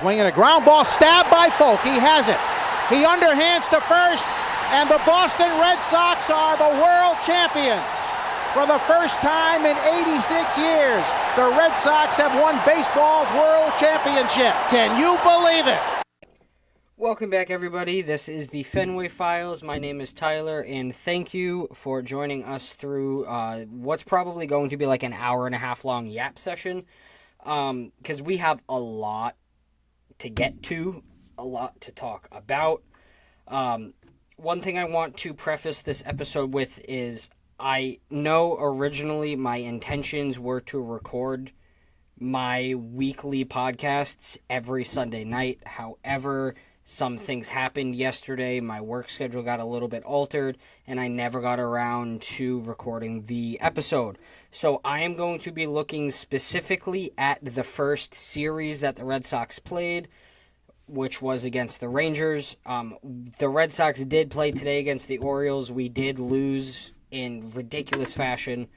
Swing and a ground ball, stabbed by Folk. He has it. He underhands to first, and the Boston Red Sox are the world champions. For the first time in 86 years, the Red Sox have won baseball's world championship. Can you believe it? Welcome back, everybody. This is the Fenway Files. My name is Tyler, and thank you for joining us through what's probably going to be like an hour and a half long yap session, because we have a lot to get to, a lot to talk about. One thing I want to preface this episode with is I know originally my intentions were to record my weekly podcasts every Sunday night. However, some things happened yesterday. My work schedule got a little bit altered, and I never got around to recording the episode. So I am going to be looking specifically at the first series that the Red Sox played, which was against the Rangers. The Red Sox did play today against the Orioles. We did lose in ridiculous fashion.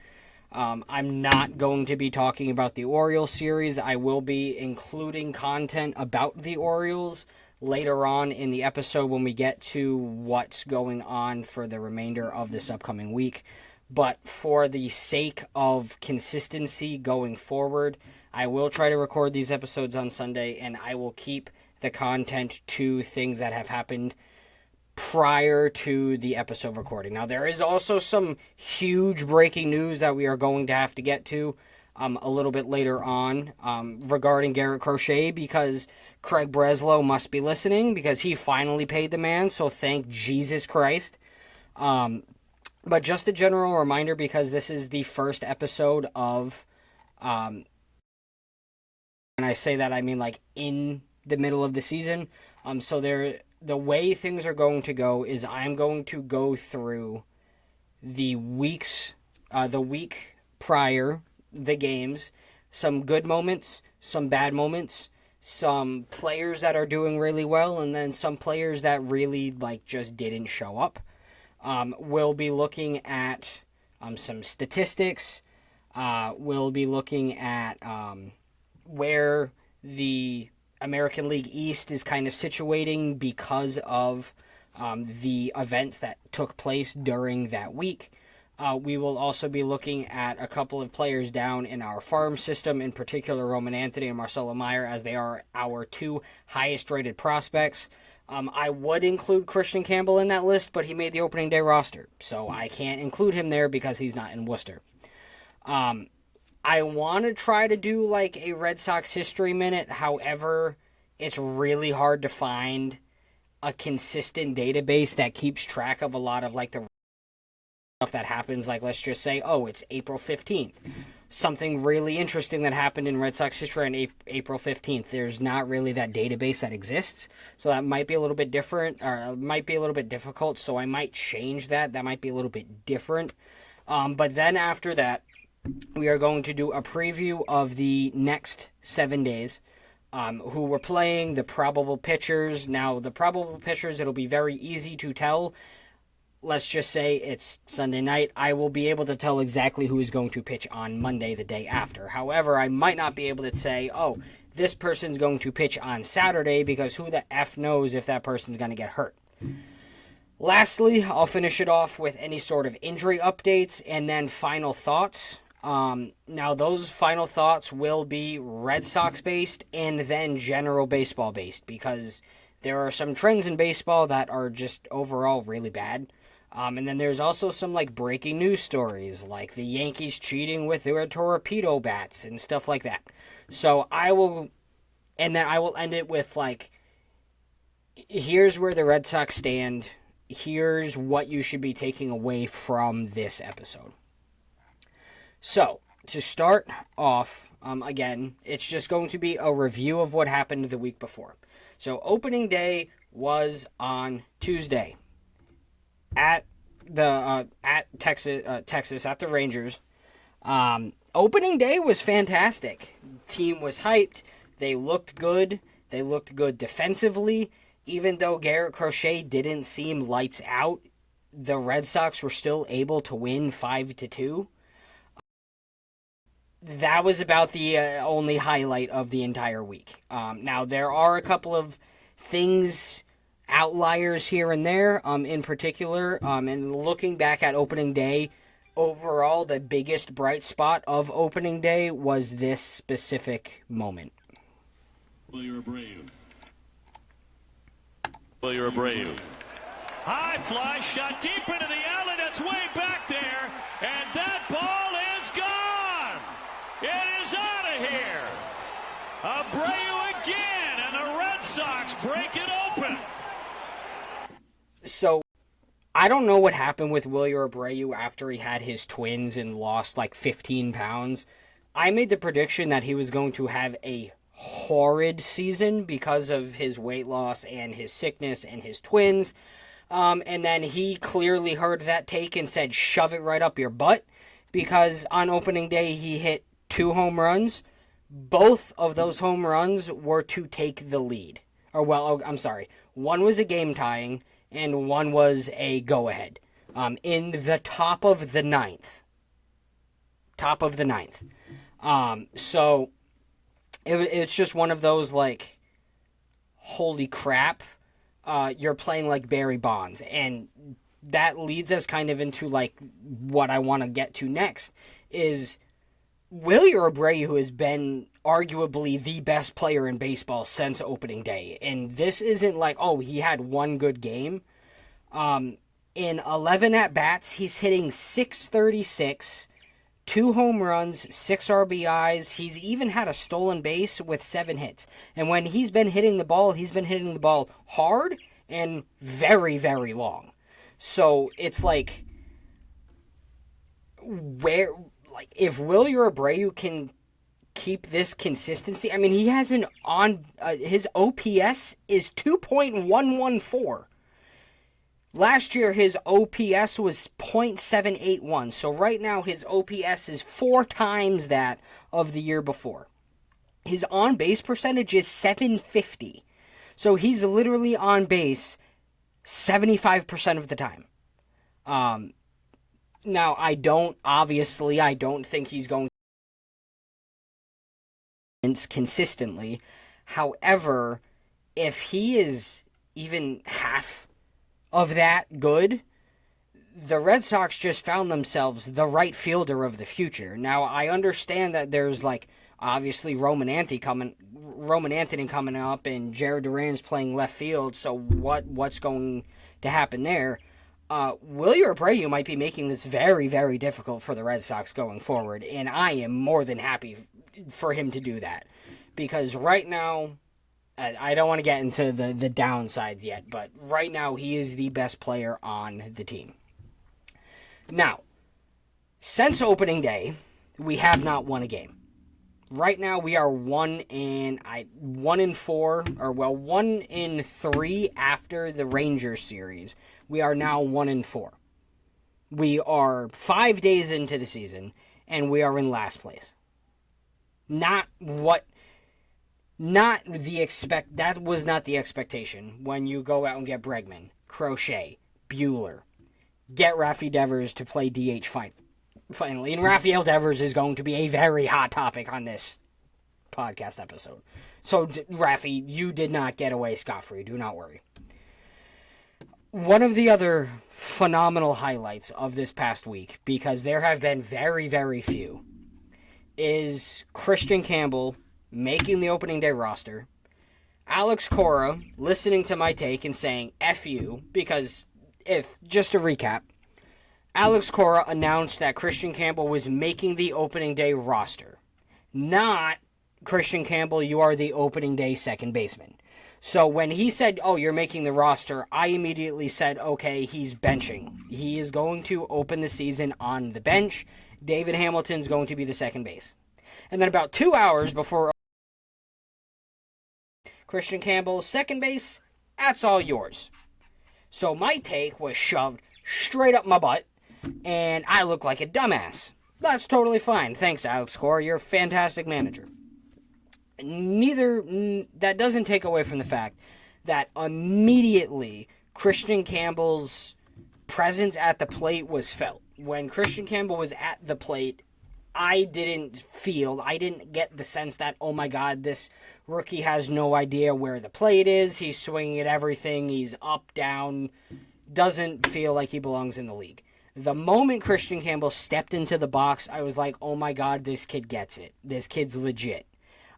I'm not going to be talking about the Orioles series. I will be including content about the Orioles later on in the episode when we get to what's going on for the remainder of this upcoming week. But for the sake of consistency going forward, I will try to record these episodes on Sunday, and I will keep the content to things that have happened prior to the episode recording. Now, there is also some huge breaking news that we are going to have to get to a little bit later on regarding Garrett Crochet, because Craig Breslow must be listening because he finally paid the man, so thank Jesus Christ. But just a general reminder, because this is the first episode of, when I say that, I mean like in the middle of the season. So the way things are going to go is I'm going to go through the week prior, the games, some good moments, some bad moments, some players that are doing really well, and then some players that really just didn't show up. We'll be looking at some statistics. We'll be looking at where the American League East is kind of situating because of the events that took place during that week. We will also be looking at a couple of players down in our farm system, in particular Roman Anthony and Marcelo Meyer, as they are our two highest rated prospects. I would include Kristian Campbell in that list, but he made the opening day roster, so I can't include him there because he's not in Worcester. I want to try to do a Red Sox history minute. However, it's really hard to find a consistent database that keeps track of a lot of the stuff that happens. Let's just say, it's April 15th. Something really interesting that happened in Red Sox history on April 15th. There's not really that database that exists, so that might be a little bit different, or might be a little bit difficult, so I might change that. That might be a little bit different. But then after that, we are going to do a preview of the next 7 days, who we're playing, the probable pitchers. Now, the probable pitchers, it'll be very easy to tell. Let's just say it's Sunday night. I will be able to tell exactly who is going to pitch on Monday, the day after. However, I might not be able to say, this person's going to pitch on Saturday, because who the F knows if that person's going to get hurt. Lastly, I'll finish it off with any sort of injury updates and then final thoughts. Now, those final thoughts will be Red Sox-based and then general baseball-based, because there are some trends in baseball that are just overall really bad. And then there's also some breaking news stories, like the Yankees cheating with their torpedo bats and stuff like that. So I will end it with here's where the Red Sox stand. Here's what you should be taking away from this episode. So, to start off, again, it's just going to be a review of what happened the week before. So, opening day was on Tuesday at Texas, at the Rangers. Opening day was fantastic. Team was hyped. They looked good. They looked good defensively. Even though Garrett Crochet didn't seem lights out, the Red Sox were still able to win 5-2. that was about the only highlight of the entire week. Now, there are a couple of things, outliers here and there, in particular. And looking back at opening day, overall, the biggest bright spot of opening day was this specific moment. Wilyer Abreu. High fly shot deep into the alley. That's way back there. And that ball is gone. It is out of here. Abreu again. And the Red Sox break it open. So, I don't know what happened with Wilyer Abreu after he had his twins and lost like 15 pounds. I made the prediction that he was going to have a horrid season because of his weight loss and his sickness and his twins. And then he clearly heard that take and said, shove it right up your butt. Because on opening day, he hit 2 home runs. Both of those home runs were to take the lead. I'm sorry. One was a game tying and one was a go-ahead. In the top of the ninth. So it's just one of those, like, holy crap, you're playing like Barry Bonds. And that leads us kind of into, like, what I want to get to next, is Wilyer Abreu, who has been arguably the best player in baseball since opening day. And this isn't like, oh, he had one good game. In 11 at-bats, he's hitting .636, 2 home runs, 6 RBIs. He's even had a stolen base with 7 hits. And when he's been hitting the ball hard and very, very long. So it's like, if Wilyer Abreu can keep this consistency, I mean, he has his OPS is 2.114. Last year, his OPS was .781. So right now, his OPS is 4 times that of the year before. His on-base percentage is .750. So he's literally on base 75% of the time. Now, I don't think he's going to consistently. However, if he is even half of that good, the Red Sox just found themselves the right fielder of the future. Now, I understand that there's, like, obviously Roman Anthony coming up, and Jared Duran's playing left field, so what's going to happen there? Wilyer Abreu might be making this very, very difficult for the Red Sox going forward, and I am more than happy for him to do that. Because right now, I don't want to get into the downsides yet, but right now he is the best player on the team. Now, since opening day, we have not won a game. Right now we are 1-3 after the Rangers series. We are now 1-4. We are 5 days into the season, and we are in last place. That was not the expectation when you go out and get Bregman, Crochet, Buehler, get Rafi Devers to play DH finally. And Rafael Devers is going to be a very hot topic on this podcast episode. So, Rafi, you did not get away scot-free. Do not worry. One of the other phenomenal highlights of this past week, because there have been very, very few, is Kristian Campbell making the opening day roster, Alex Cora listening to my take and saying F you, because just to recap, Alex Cora announced that Kristian Campbell was making the opening day roster. Not, Kristian Campbell, you are the opening day second baseman. So when he said, oh, you're making the roster, I immediately said, okay, he's benching. He is going to open the season on the bench. David Hamilton's going to be the second base. And then about 2 hours before Kristian Campbell, second base, that's all yours. So my take was shoved straight up my butt, and I look like a dumbass. That's totally fine. Thanks, Alex Cora. You're a fantastic manager. That doesn't take away from the fact that immediately Kristian Campbell's presence at the plate was felt. When Kristian Campbell was at the plate, I didn't get the sense that, oh my God, this rookie has no idea where the plate is. He's swinging at everything. He's up, down. Doesn't feel like he belongs in the league. The moment Kristian Campbell stepped into the box, I was like, oh my God, this kid gets it. This kid's legit.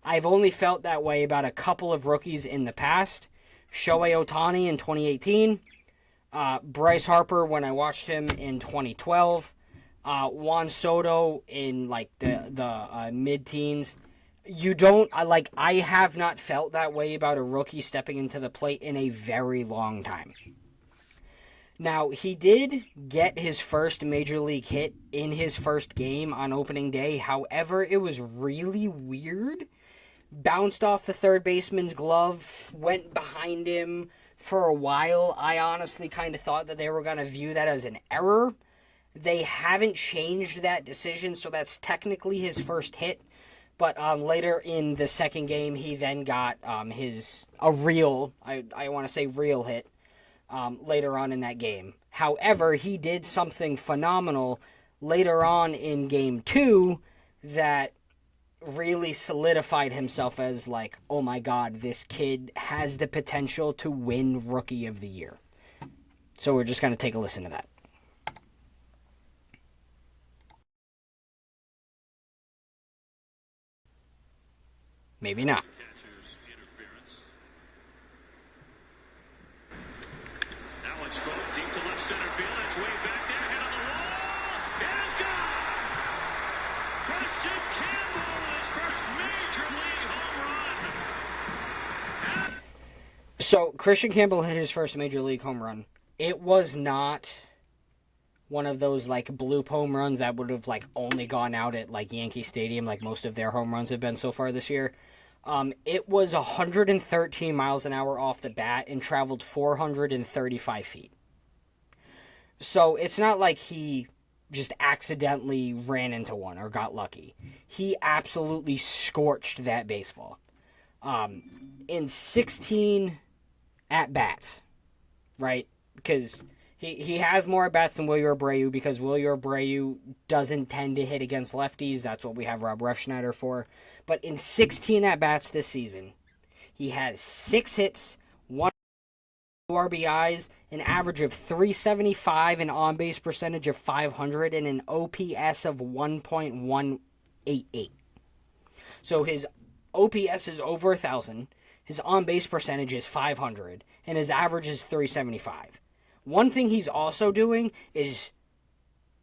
I've only felt that way about a couple of rookies in the past. Shohei Ohtani in 2018. Bryce Harper when I watched him in 2012. Juan Soto in like the mid-teens. I have not felt that way about a rookie stepping into the plate in a very long time. Now, he did get his first major league hit in his first game on opening day. However, it was really weird. Bounced off the third baseman's glove, went behind him for a while. I honestly kind of thought that they were going to view that as an error. They haven't changed that decision, so that's technically his first hit. But later in the second game, he then got a real hit later on in that game. However, he did something phenomenal later on in game 2 that really solidified himself as like, oh my God, this kid has the potential to win Rookie of the Year. So we're just going to take a listen to that. Maybe not. Now it's thrown deep to left center field. It's way back there, hit on the wall. It is gone. Kristian Campbell with his first major league home run. So Kristian Campbell hit his first major league home run. It was not one of those like bloop home runs that would have like only gone out at like Yankee Stadium, like most of their home runs have been so far this year. It was 113 miles an hour off the bat and traveled 435 feet. So it's not like he just accidentally ran into one or got lucky. He absolutely scorched that baseball. In 16 at-bats, right? Because he has more at-bats than Wilyer Abreu because Wilyer Abreu doesn't tend to hit against lefties. That's what we have Rob Refsnyder for. But in 16 at-bats this season, he has 6 hits, 1 RBIs, an average of 375, an on-base percentage of 500, and an OPS of 1.188. So his OPS is over 1,000, his on-base percentage is 500, and his average is 375. One thing he's also doing is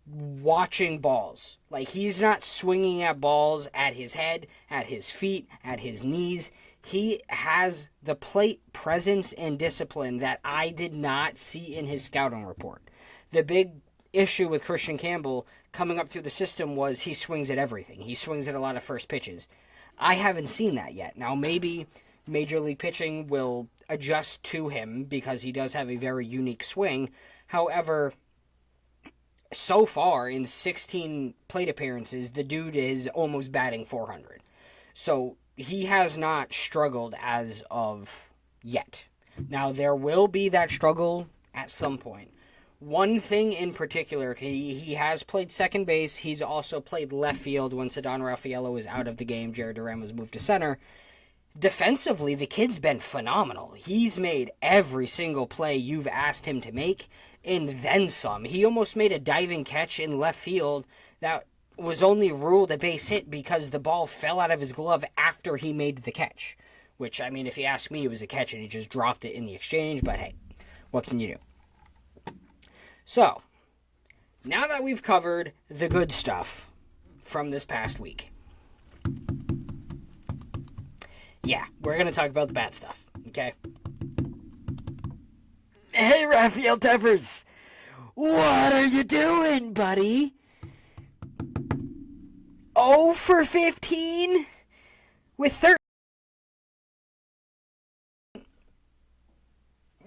watching balls. Like, he's not swinging at balls at his head, at his feet, at his knees. He has the plate presence and discipline that I did not see in his scouting report. The big issue with Kristian Campbell coming up through the system was he swings at everything. He swings at a lot of first pitches. I haven't seen that yet. Now, maybe Major League Pitching will adjust to him because he does have a very unique swing. However, so far in 16 plate appearances, the dude is almost batting 400. So he has not struggled as of yet. Now, there will be that struggle at some point. One thing in particular, he has played second base. He's also played left field when Ceddanne Raffaello was out of the game. Jared Duran was moved to center. Defensively, the kid's been phenomenal. He's made every single play you've asked him to make, and then some. He almost made a diving catch in left field that was only ruled a base hit because the ball fell out of his glove after he made the catch. Which, I mean, if you ask me, it was a catch and he just dropped it in the exchange, but hey, what can you do? So, now that we've covered the good stuff from this past week, yeah, we're going to talk about the bad stuff, okay? Hey, Rafael Devers, what are you doing, buddy? 0 for 15 with 13.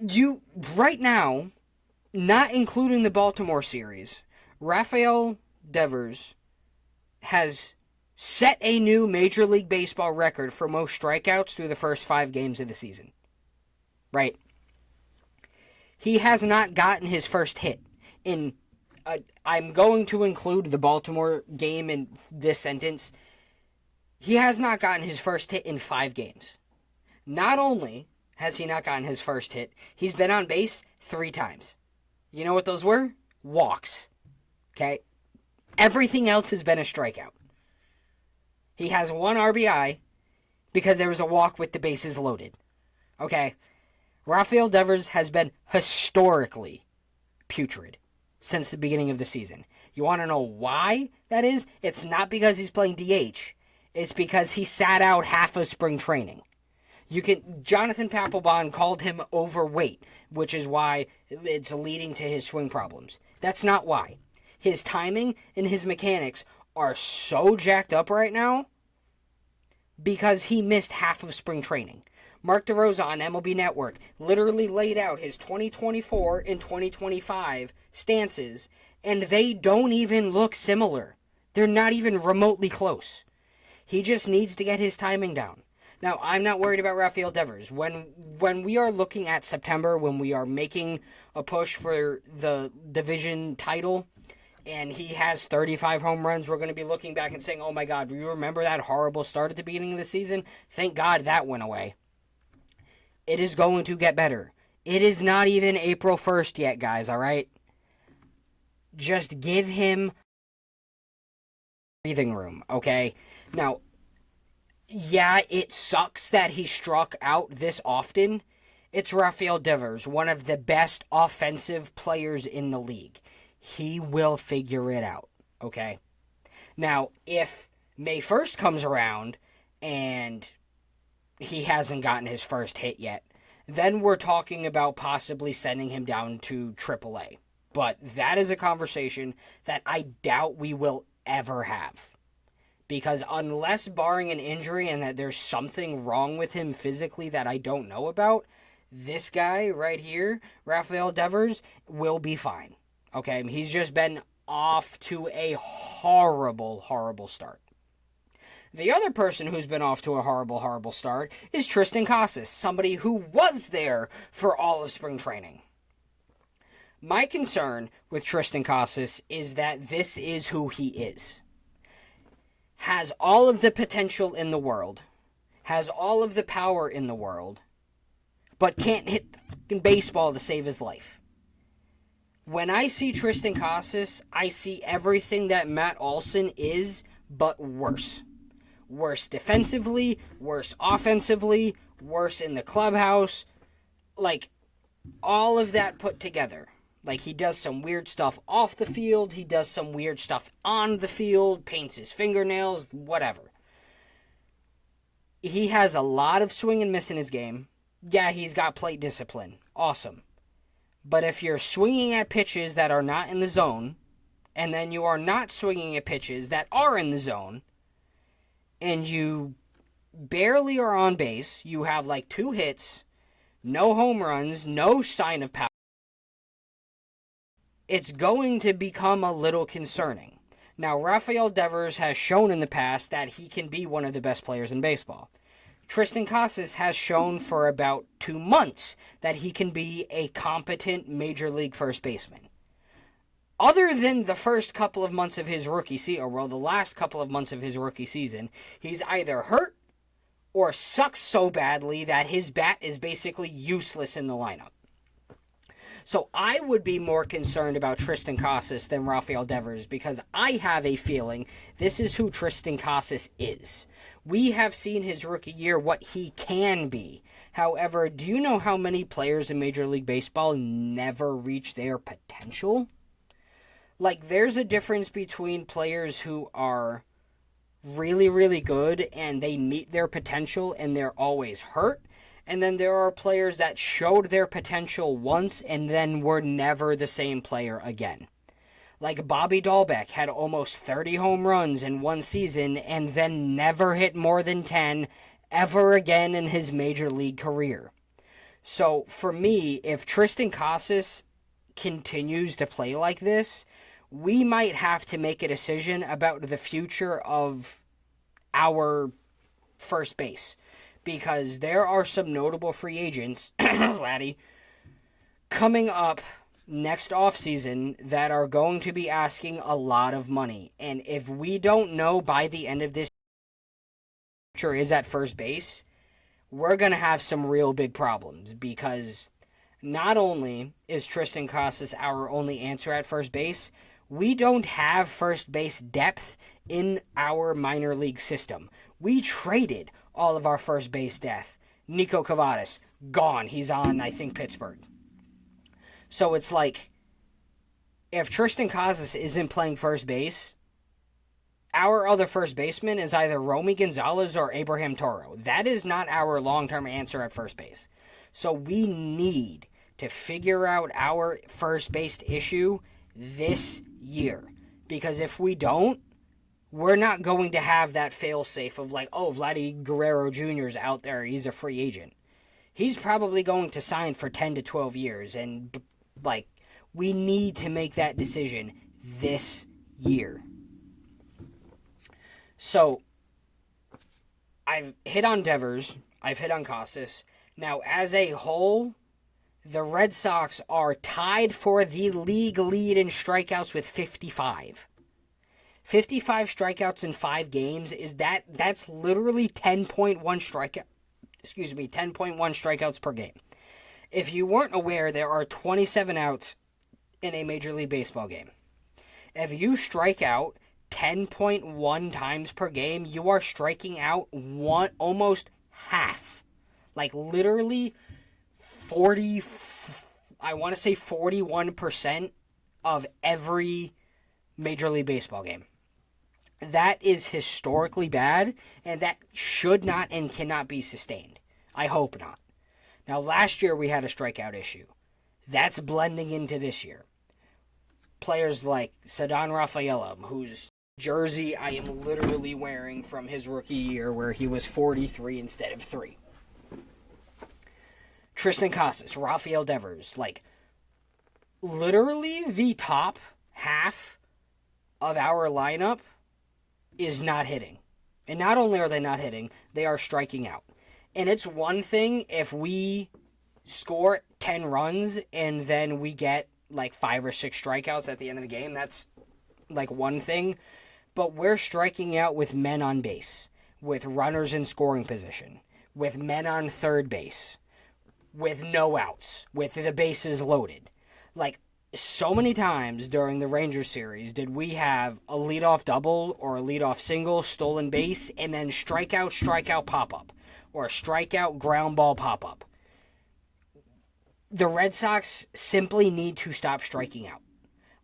You, right now, not including the Baltimore series, Rafael Devers has set a new Major League Baseball record for most strikeouts through the first 5 games of the season. Right? He has not gotten his first hit in I'm going to include the Baltimore game in this sentence. He has not gotten his first hit in 5 games. Not only has he not gotten his first hit, he's been on base 3 times. You know what those were? Walks. Okay? Everything else has been a strikeout. He has 1 RBI because there was a walk with the bases loaded. Okay? Rafael Devers has been historically putrid since the beginning of the season. You want to know why that is? It's not because he's playing DH. It's because he sat out half of spring training. Jonathan Papelbon called him overweight, which is why it's leading to his swing problems. That's not why. His timing and his mechanics are so jacked up right now because he missed half of spring training. Mark DeRosa on MLB Network literally laid out his 2024 and 2025 stances, and they don't even look similar. They're not even remotely close. He just needs to get his timing down. Now, I'm not worried about Rafael Devers. When we are looking at September, when we are making a push for the division title, and he has 35 home runs, we're going to be looking back and saying, oh my God, do you remember that horrible start at the beginning of the season? Thank God that went away. It is going to get better. It is not even April 1st yet, guys, all right? Just give him breathing room, okay? Now, yeah, it sucks that he struck out this often. It's Rafael Devers, one of the best offensive players in the league. He will figure it out, okay? Now, if May 1st comes around and he hasn't gotten his first hit yet, then we're talking about possibly sending him down to AAA. But that is a conversation that I doubt we will ever have. Because unless barring an injury and that there's something wrong with him physically that I don't know about, this guy right here, Rafael Devers, will be fine. Okay, he's just been off to a horrible, horrible start. The other person who's been off to a horrible, horrible start is Kristian Campbell, somebody who was there for all of spring training. My concern with Kristian Campbell is that this is who he is. Has all of the potential in the world, has all of the power in the world, but can't hit the fucking baseball to save his life. When I see Kristian Campbell, I see everything that Matt Olson is, but worse. Worse defensively, worse offensively, worse in the clubhouse. Like, all of that put together. Like, he does some weird stuff off the field, he does some weird stuff on the field, paints his fingernails, whatever. He has a lot of swing and miss in his game. Yeah, he's got plate discipline. Awesome. But if you're swinging at pitches that are not in the zone, and then you are not swinging at pitches that are in the zone, and you barely are on base, you have like 2 hits, no home runs, no sign of power, it's going to become a little concerning. Now, Rafael Devers has shown in the past that he can be one of the best players in baseball. Kristian Campbell has shown for about 2 months that he can be a competent major league first baseman. Other than the first couple of months of his rookie season, or well, the last couple of months of his rookie season, he's either hurt or sucks so badly that his bat is basically useless in the lineup. So I would be more concerned about Kristian Campbell than Rafael Devers because I have a feeling this is who Kristian Campbell is. We have seen his rookie year what he can be. However, do you know how many players in Major League Baseball never reach their potential? Like, there's a difference between players who are really, really good and they meet their potential and they're always hurt. And then there are players that showed their potential once and then were never the same player again. Like Bobby Dahlbeck had almost 30 home runs in one season and then never hit more than 10 ever again in his major league career. So for me, if Kristian Campbell continues to play like this, we might have to make a decision about the future of our first base. Because there are some notable free agents, Laddie, coming up next offseason that are going to be asking a lot of money. And if we don't know by the end of this year is at first base, we're going to have some real big problems, because not only is Kristian Casas our only answer at first base, we don't have first base depth in our minor league system. We traded all of our first base depth. Nico Cavadas, gone. He's on, I think, Pittsburgh. So it's like, if Kristian Casas isn't playing first base, our other first baseman is either Romy Gonzalez or Abraham Toro. That is not our long-term answer at first base. So we need to figure out our first base issue this year. Because if we don't, we're not going to have that fail-safe of like, oh, Vladdy Guerrero Jr. is out there, he's a free agent. He's probably going to sign for 10 to 12 years, and like, we need to make that decision this year. So, I've hit on Devers, I've hit on Casas. Now, as a whole, the Red Sox are tied for the league lead in strikeouts with 55. 55 strikeouts in 5 games that's literally 10.1 strikeouts per game. If you weren't aware, there are 27 outs in a Major League Baseball game. If you strike out 10.1 times per game, you are striking out almost half. Like literally 41% of every Major League Baseball game. That is historically bad, and that should not and cannot be sustained. I hope not. Now, last year we had a strikeout issue. That's blending into this year. Players like Ceddanne Rafaela, whose jersey I am literally wearing from his rookie year, where he was 43 instead of 3. Kristian Casas, Rafael Devers, like, literally the top half of our lineup is not hitting. And not only are they not hitting, they are striking out. And it's one thing if we score 10 runs and then we get like 5 or 6 strikeouts at the end of the game. That's like one thing. But we're striking out with men on base, with runners in scoring position, with men on third base, with no outs, with the bases loaded. Like, so many times during the Rangers series did we have a leadoff double or a leadoff single, stolen base, and then strikeout, pop-up, or a strikeout, ground ball, pop-up. The Red Sox simply need to stop striking out.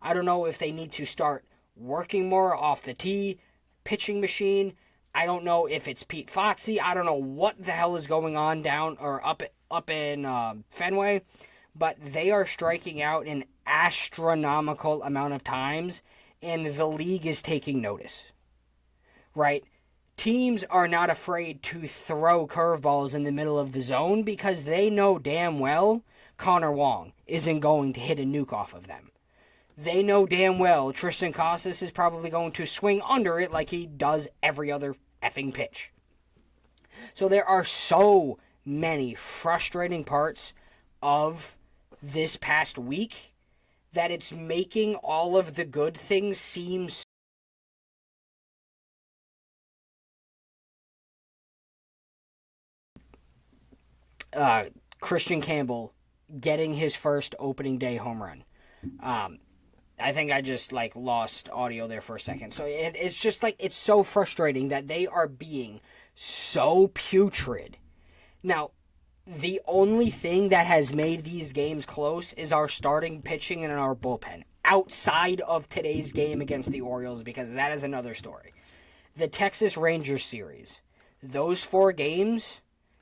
I don't know if they need to start working more off the tee, pitching machine. I don't know if it's Pete Foxy. I don't know what the hell is going on down or up in Fenway, but they are striking out an astronomical amount of times, and the league is taking notice, right? Teams are not afraid to throw curveballs in the middle of the zone because they know damn well Connor Wong isn't going to hit a nuke off of them. They know damn well Kristian Casas is probably going to swing under it like he does every other effing pitch. So there are so many frustrating parts of this past week that it's making all of the good things seem Kristian Campbell getting his first opening day home run. I think I just lost audio there for a second. So it's just it's so frustrating that they are being so putrid. Now, the only thing that has made these games close is our starting pitching and our bullpen, outside of today's game against the Orioles, because that is another story. The Texas Rangers series, those 4 games,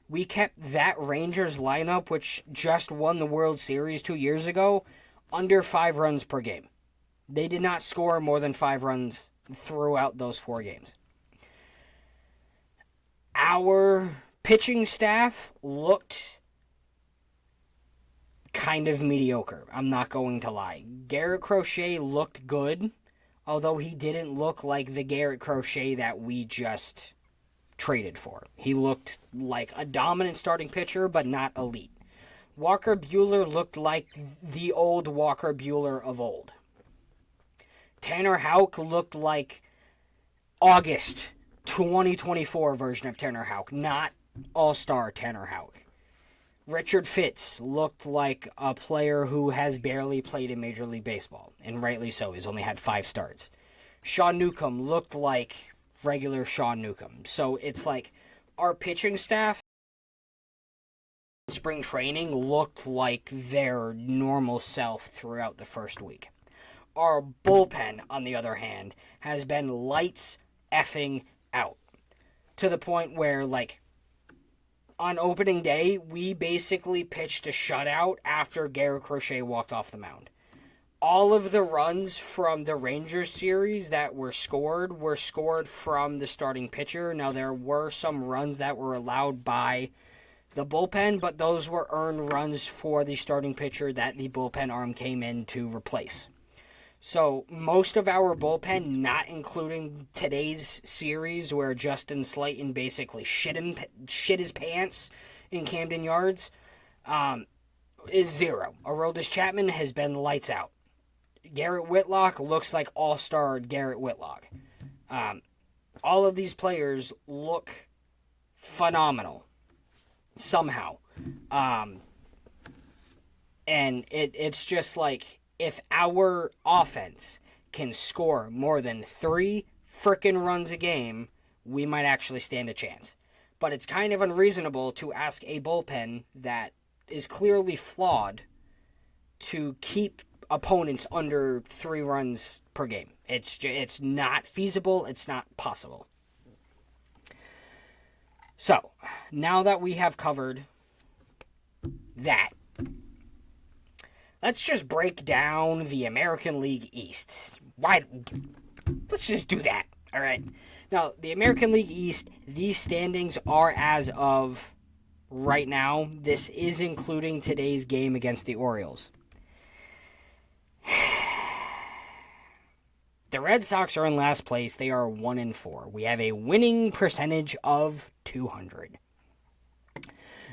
we kept that Rangers lineup, which just won the World Series 2 years ago, under 5 runs per game. They did not score more than 5 runs throughout those 4 games. Our pitching staff looked kind of mediocre. I'm not going to lie. Garrett Crochet looked good, although he didn't look like the Garrett Crochet that we just traded for. He looked like a dominant starting pitcher, but not elite. Walker Buehler looked like the old Walker Buehler of old. Tanner Houck looked like August 2024 version of Tanner Houck, not all-star Tanner Houck. Richard Fitz looked like a player who has barely played in Major League Baseball, and rightly so. He's only had 5 starts. Sean Newcomb looked like regular Sean Newcomb. So it's like our pitching staff spring training looked like their normal self throughout the first week. Our bullpen, on the other hand, has been lights effing out. To the point where, like, on opening day, we basically pitched a shutout after Garrett Crochet walked off the mound. All of the runs from the Rangers series that were scored from the starting pitcher. Now, there were some runs that were allowed by the bullpen, but those were earned runs for the starting pitcher that the bullpen arm came in to replace. So, most of our bullpen, not including today's series where Justin Slayton basically shit his pants in Camden Yards, is 0. Aroldis Chapman has been lights out. Garrett Whitlock looks like all-star Garrett Whitlock. All of these players look phenomenal somehow. And it's just like, if our offense can score more than 3 frickin' runs a game, we might actually stand a chance. But it's kind of unreasonable to ask a bullpen that is clearly flawed to keep opponents under 3 runs per game. It's not feasible. It's not possible. So, now that we have covered that, let's just break down the American League East. Let's just do that, all right? Now, the American League East, these standings are as of right now. This is including today's game against the Orioles. The Red Sox are in last place. They are 1-4. We have a winning percentage of .200.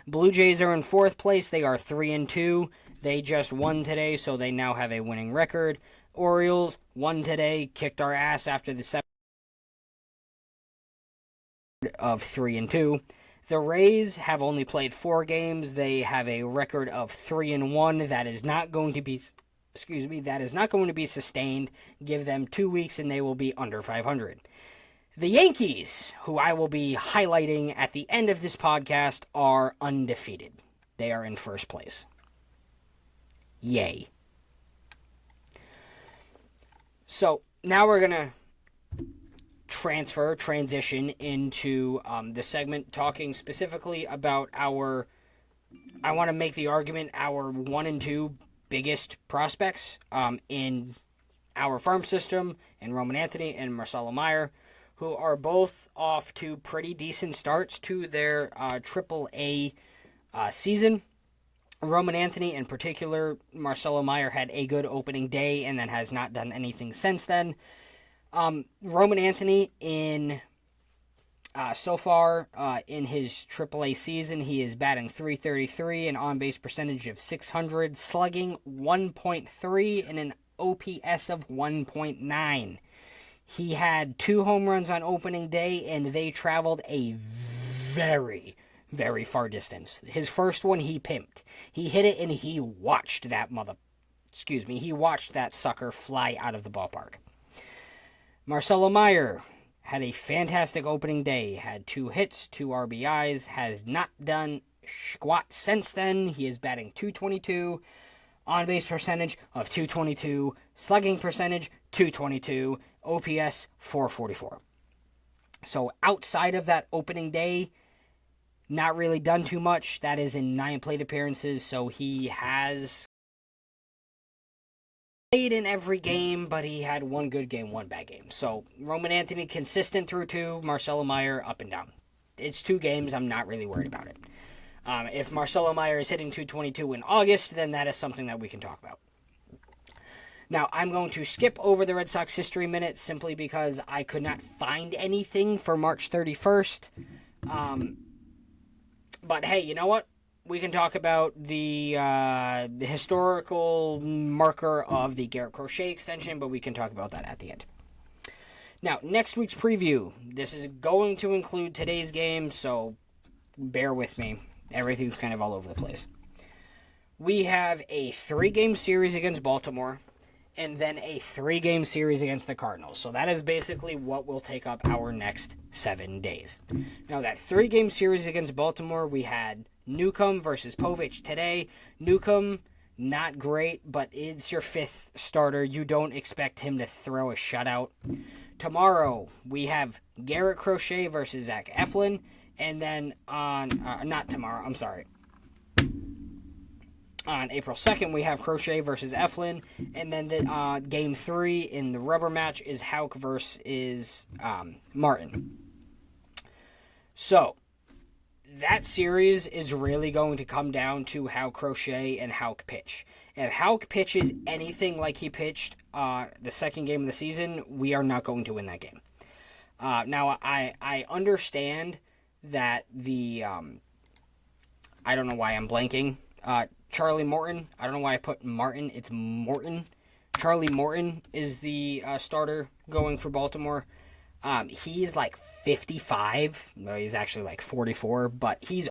Blue Jays are in 4th place. They are 3-2. They just won today, so they now have a winning record. Orioles won today, kicked our ass after the 7 of 3-2. The Rays have only played 4 games. They have a record of 3-1. That is not going to be sustained. Give them 2 weeks and they will be under 500. The Yankees, who I will be highlighting at the end of this podcast, are undefeated. They are in 1st place. Yay. So, now we're going to transition into the segment talking specifically about I want to make the argument, our 1 and 2 biggest prospects in our farm system, and Roman Anthony and Marcelo Meyer, who are both off to pretty decent starts to their AAA season. Roman Anthony in particular, Marcelo Meyer had a good opening day and then has not done anything since then. Roman Anthony so far in his AAA season, he is batting .333, an on-base percentage of .600, slugging 1.3, and an OPS of 1.9. He had 2 home runs on opening day, and they traveled a very, very far distance. His first one, he pimped. He hit it, and he watched that sucker fly out of the ballpark. Marcelo Meyer had a fantastic opening day, had 2 hits, 2 RBIs, has not done squat since then. He is batting .222, on-base percentage of .222, slugging percentage .222, OPS .444. So outside of that opening day, not really done too much. That is in 9 plate appearances, so he has played in every game, but he had 1 good game, 1 bad game. So Roman Anthony consistent through 2, Marcelo Meyer up and down. It's 2 games, I'm not really worried about it. If Marcelo Meyer is hitting .222 in August, then that is something that we can talk about. Now, I'm going to skip over the Red Sox history minute simply because I could not find anything for March 31st. But hey, you know what? we can talk about the historical marker of the Garrett Crochet extension, but we can talk about that at the end. Now, next week's preview. This is going to include today's game, so bear with me. Everything's kind of all over the place. We have a 3-game series against Baltimore, and then a 3-game series against the Cardinals. So that is basically what will take up our next 7 days. Now, that 3-game series against Baltimore, we had Newcomb versus Povich today. Newcomb, not great, but it's your 5th starter. You don't expect him to throw a shutout. Tomorrow, we have Garrett Crochet versus Zach Eflin. And then not tomorrow, I'm sorry. On April 2nd, we have Crochet versus Eflin. And then the game 3 in the rubber match is Houck versus Martin. So, that series is really going to come down to how Crochet and Houck pitch. If Houck pitches anything like he pitched the second game of the season, we are not going to win that game. Now, I understand that the... I don't know why I'm blanking. Charlie Morton. I don't know why I put Martin. It's Morton. Charlie Morton is the starter going for Baltimore. He's like 55. No, he's actually like 44, but he's...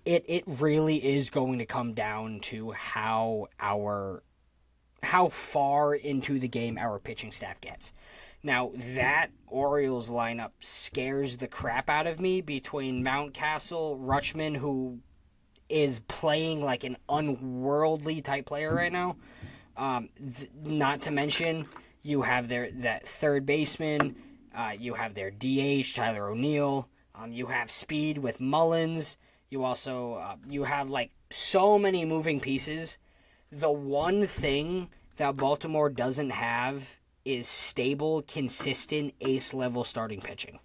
It really is going to come down to how far into the game our pitching staff gets. Now, that Orioles lineup scares the crap out of me between Mountcastle, Rutschman, who is playing like an unworldly type player right now. Not to mention, you have that third baseman. You have their DH, Tyler O'Neill. You have speed with Mullins. You also you have like so many moving pieces. The one thing that Baltimore doesn't have is stable, consistent, ace-level starting pitching.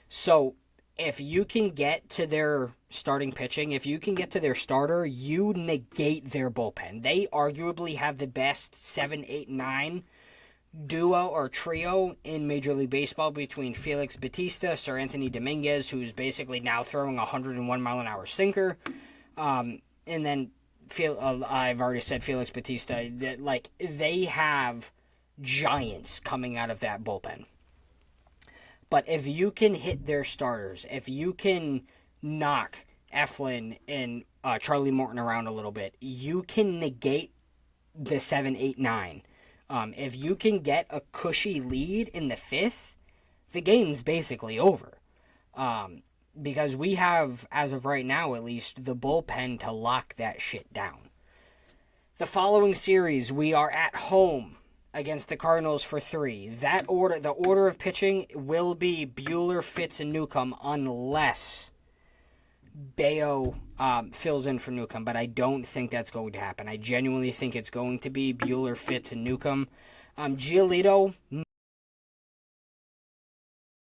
So, if you can get to their starting pitching, if you can get to their starter, you negate their bullpen. They arguably have the best 7, 8, 9 duo or trio in Major League Baseball between Felix Bautista, Sir Anthony Dominguez, who's basically now throwing a 101-mile-an-hour sinker, and then I've already said Felix Bautista. Like, they have giants coming out of that bullpen. But if you can hit their starters, if you can knock Eflin and Charlie Morton around a little bit, you can negate the 7, 8, 9. If you can get a cushy lead in the 5th, the game's basically over. Because we have, as of right now at least, the bullpen to lock that shit down. The following series, we are at home against the Cardinals for 3. The order of pitching will be Buehler, Fitz, and Newcomb unless Bayo fills in for Newcomb, but I don't think that's going to happen. I genuinely think it's going to be Buehler, Fitz, and Newcomb. Giolito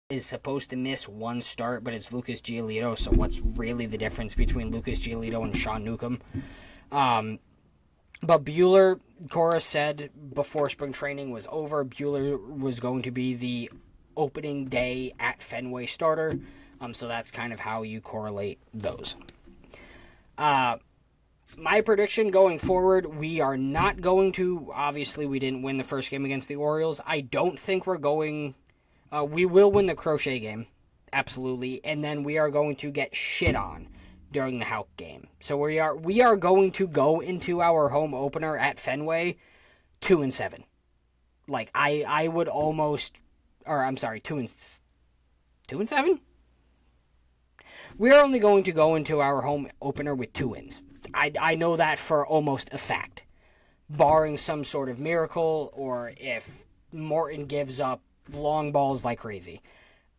is supposed to miss 1 start, but it's Lucas Giolito, so what's really the difference between Lucas Giolito and Sean Newcomb? But Buehler, Cora said before spring training was over, Buehler was going to be the opening day at Fenway starter. So that's kind of how you correlate those. My prediction going forward, we are not going to... Obviously, we didn't win the first game against the Orioles. I don't think we're going... we will win the Crochet game. Absolutely. And then we are going to get shit on during the Houck game. So we are going to go into our home opener at Fenway 2-7. Like, I would almost... Or, I'm sorry, 2-7? We're only going to go into our home opener with 2 wins. I know that for almost a fact. Barring some sort of miracle, or if Morton gives up long balls like crazy.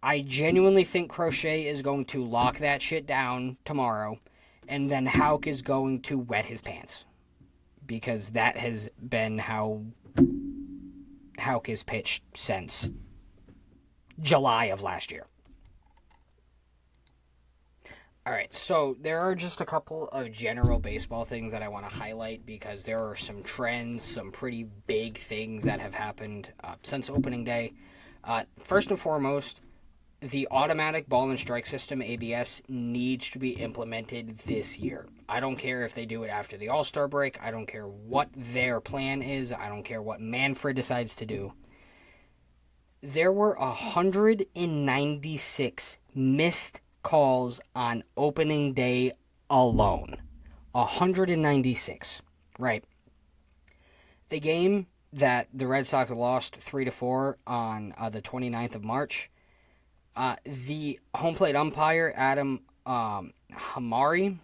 I genuinely think Crochet is going to lock that shit down tomorrow, and then Houck is going to wet his pants. Because that has been how Houck has pitched since July of last year. Alright, so there are just a couple of general baseball things that I want to highlight because there are some trends, some pretty big things that have happened since opening day. First and foremost, the automatic ball and strike system, ABS, needs to be implemented this year. I don't care if they do it after the All-Star break. I don't care what their plan is. I don't care what Manfred decides to do. There were 196 missed calls on opening day alone. 196, right? The game that the Red Sox lost 3-4 on the 29th of March, the home plate umpire, Adam Hamari,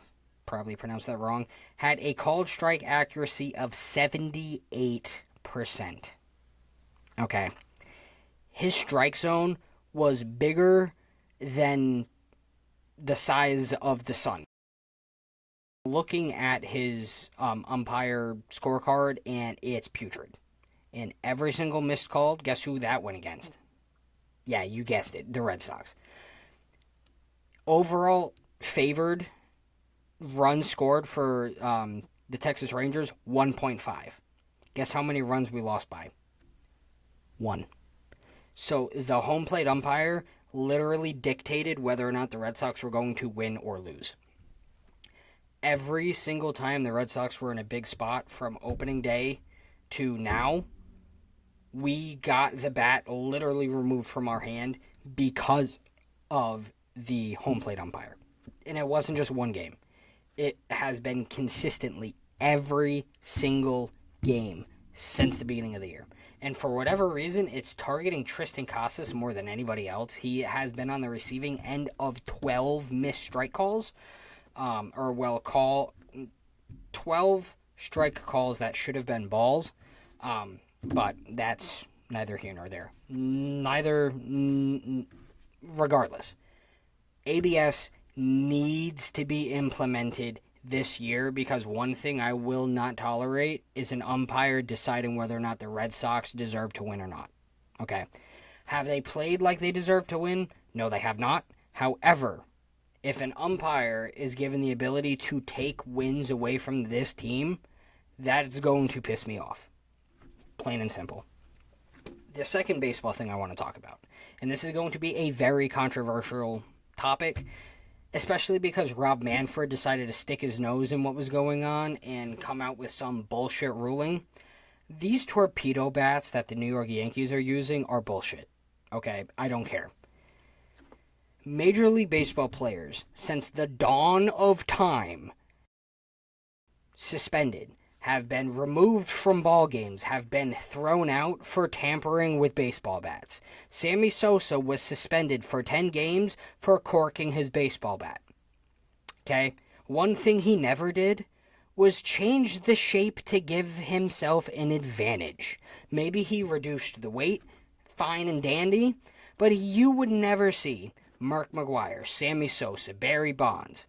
probably pronounced that wrong, had a called strike accuracy of 78%. Okay. His strike zone was bigger than the size of the sun. Looking at his umpire scorecard, and it's putrid. And every single missed call, guess who that went against? Yeah, you guessed it, the Red Sox. Overall favored runs scored for the Texas Rangers, 1.5. Guess how many runs we lost by? 1. So the home plate umpire literally dictated whether or not the Red Sox were going to win or lose. Every single time the Red Sox were in a big spot from opening day to now, we got the bat literally removed from our hand because of the home plate umpire. And it wasn't just one game. It has been consistently every single game since the beginning of the year. And for whatever reason, it's targeting Kristian Casas more than anybody else. He has been on the receiving end of 12 missed strike calls. 12 strike calls that should have been balls. But that's neither here nor there. Regardless, ABS needs to be implemented this year, because one thing I will not tolerate is an umpire deciding whether or not the Red Sox deserve to win or not. Okay. Have they played like they deserve to win? No, they have not. However, if an umpire is given the ability to take wins away from this team, that is going to piss me off. Plain and simple. The second baseball thing I want to talk about, and this is going to be a very controversial topic, especially because Rob Manfred decided to stick his nose in what was going on and come out with some bullshit ruling. These torpedo bats that the New York Yankees are using are bullshit. Okay, I don't care. Major League Baseball players, since the dawn of time, suspended, have been removed from ball games, have been thrown out for tampering with baseball bats. Sammy Sosa was suspended for 10 games for corking his baseball bat. Okay? One thing he never did was change the shape to give himself an advantage. Maybe he reduced the weight, fine and dandy, but you would never see Mark McGwire, Sammy Sosa, Barry Bonds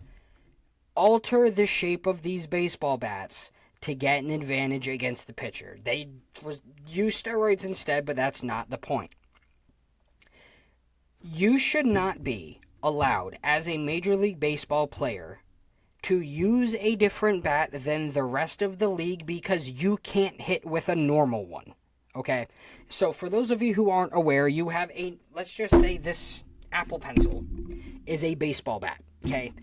alter the shape of these baseball bats to get an advantage against the pitcher. They use steroids instead, but that's not the point. You should not be allowed, as a Major League Baseball player, to use a different bat than the rest of the league because you can't hit with a normal one. Okay? So for those of you who aren't aware, you have let's just say this Apple Pencil is a baseball bat. Okay?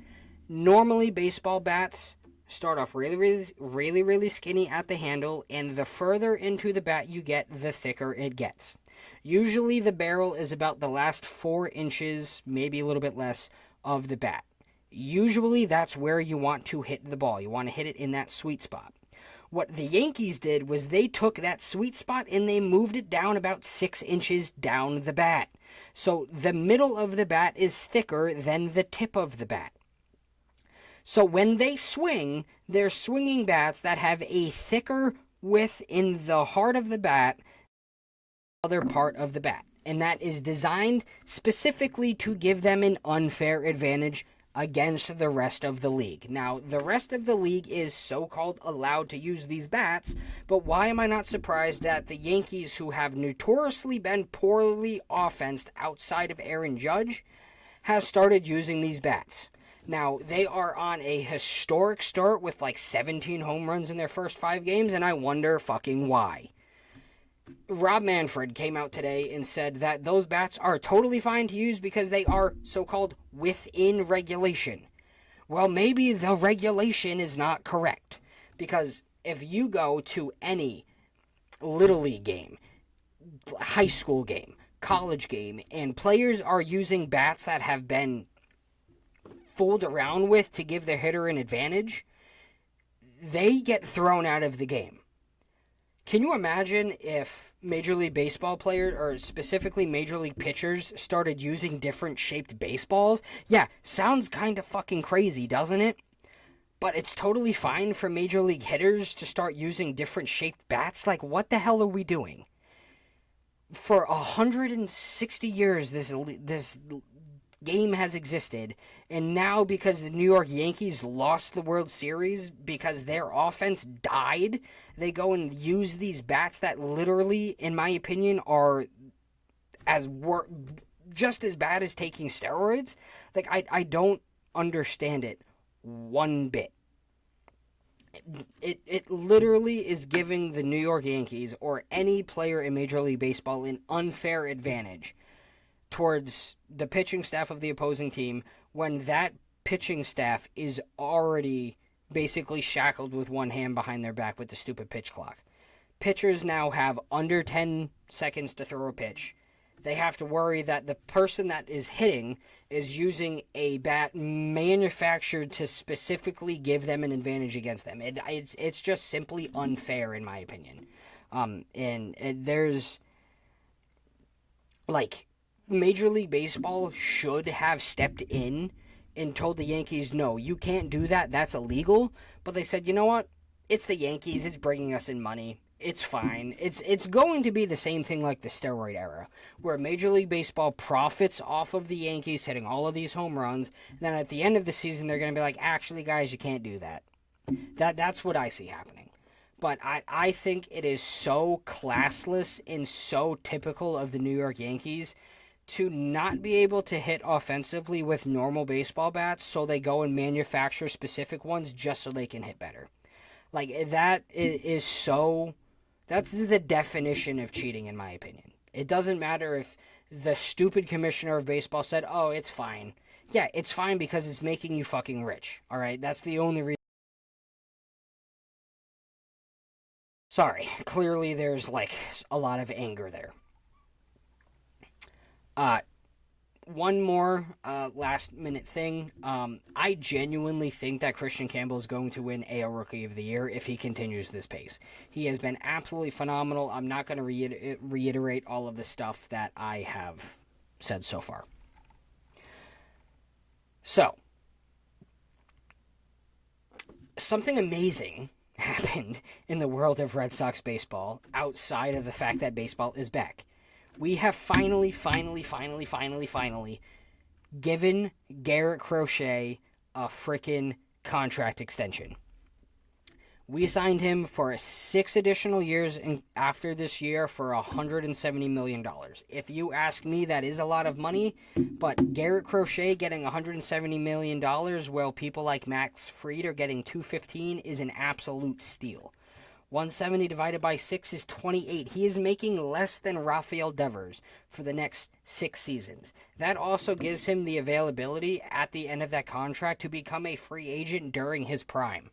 Normally, baseball bats start off really skinny at the handle, and the further into the bat you get, the thicker it gets. Usually the barrel is about the last 4 inches, maybe a little bit less, of the bat. Usually that's where you want to hit the ball. You want to hit it in that sweet spot. What the Yankees did was they took that sweet spot and they moved it down about 6 inches down the bat. So the middle of the bat is thicker than the tip of the bat. So when they swing, they're swinging bats that have a thicker width in the heart of the bat than the other part of the bat. And that is designed specifically to give them an unfair advantage against the rest of the league. Now, the rest of the league is so-called allowed to use these bats, but why am I not surprised that the Yankees, who have notoriously been poorly offensed outside of Aaron Judge, has started using these bats? Now, they are on a historic start with like 17 home runs in their first 5 games, and I wonder fucking why. Rob Manfred came out today and said that those bats are totally fine to use because they are so-called within regulation. Well, maybe the regulation is not correct, because if you go to any Little League game, high school game, college game, and players are using bats that have been fooled around with to give their hitter an advantage, they get thrown out of the game. Can you imagine if Major League Baseball players, or specifically Major League pitchers, started using different shaped baseballs? Yeah, sounds kind of fucking crazy, doesn't it? But it's totally fine for Major League hitters to start using different shaped bats? Like, what the hell are we doing? For 160 years, this game has existed, and now because the New York Yankees lost the World Series because their offense died, they go and use these bats that literally, in my opinion, are just as bad as taking steroids. Like, I don't understand it one bit. It literally is giving the New York Yankees or any player in Major League Baseball an unfair advantage towards the pitching staff of the opposing team when that pitching staff is already basically shackled with one hand behind their back with the stupid pitch clock. Pitchers now have under 10 seconds to throw a pitch. They have to worry that the person that is hitting is using a bat manufactured to specifically give them an advantage against them. It's just simply unfair, in my opinion. And there's, like, Major League Baseball should have stepped in and told the Yankees, no, you can't do that. That's illegal. But they said, you know what? It's the Yankees. It's bringing us in money. It's fine. It's going to be the same thing like the steroid era, where Major League Baseball profits off of the Yankees hitting all of these home runs. And then at the end of the season, they're going to be like, actually, guys, you can't do that. That's what I see happening. But I think it is so classless and so typical of the New York Yankees to not be able to hit offensively with normal baseball bats, so they go and manufacture specific ones just so they can hit better. Like, that is so... That's the definition of cheating, in my opinion. It doesn't matter if the stupid commissioner of baseball said, oh, it's fine. Yeah, it's fine because it's making you fucking rich, all right? That's the only reason. Sorry, clearly there's, like, a lot of anger there. One more last-minute thing. I genuinely think that Kristian Campbell is going to win AL Rookie of the Year if he continues this pace. He has been absolutely phenomenal. I'm not going to reiterate all of the stuff that I have said so far. So, something amazing happened in the world of Red Sox baseball outside of the fact that baseball is back. We have finally given Garrett Crochet a frickin' contract extension. We signed him for 6 additional years after this year for $170 million. If you ask me, that is a lot of money, but Garrett Crochet getting $170 million while people like Max Fried are getting $215 is an absolute steal. 170 divided by 6 is 28. He is making less than Rafael Devers for the next 6 seasons. That also gives him the availability at the end of that contract to become a free agent during his prime.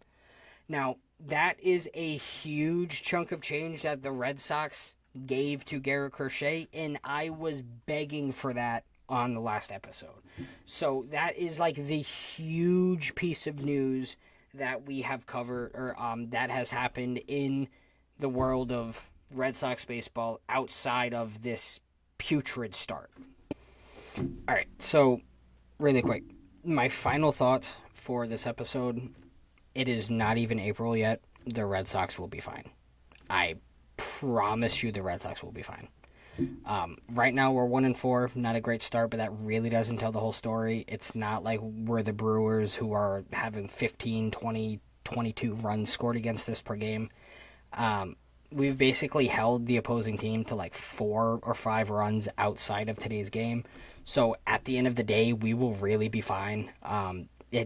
Now, that is a huge chunk of change that the Red Sox gave to Garrett Crochet, and I was begging for that on the last episode. So that is like the huge piece of news that we have covered, or that has happened in the world of Red Sox baseball outside of this putrid start. All right, so really quick, my final thoughts for this episode. It is not even April yet. The Red Sox will be fine. I promise you the Red Sox will be fine. Right now we're 1-4, not a great start, but that really doesn't tell the whole story. It's not like we're the Brewers who are having 15, 20, 22 runs scored against us per game. We've basically held the opposing team to like 4 or 5 runs outside of today's game. So at the end of the day, we will really be fine.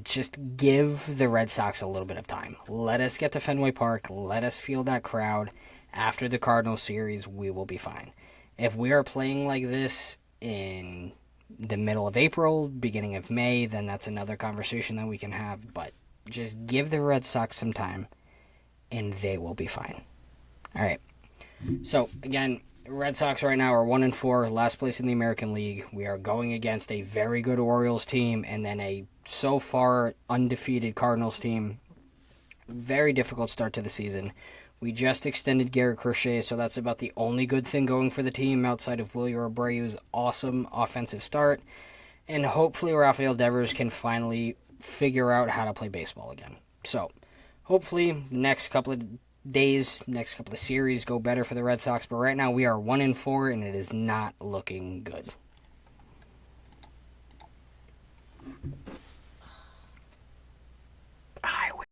Just give the Red Sox a little bit of time. Let us get to Fenway Park. Let us feel that crowd. after the Cardinals series, we will be fine. If we are playing like this in the middle of April, beginning of May, then that's another conversation that we can have. But just give the Red Sox some time, and they will be fine. All right. So, again, Red Sox right now are 1-4, last place in the American League. We are going against a very good Orioles team and then a so far undefeated Cardinals team. Very difficult start to the season. We just extended Garrett Crochet, so that's about the only good thing going for the team outside of Wilyer Abreu's awesome offensive start. And hopefully Rafael Devers can finally figure out how to play baseball again. So, hopefully next couple of days, next couple of series go better for the Red Sox. But right now we are 1-4, and it is not looking good.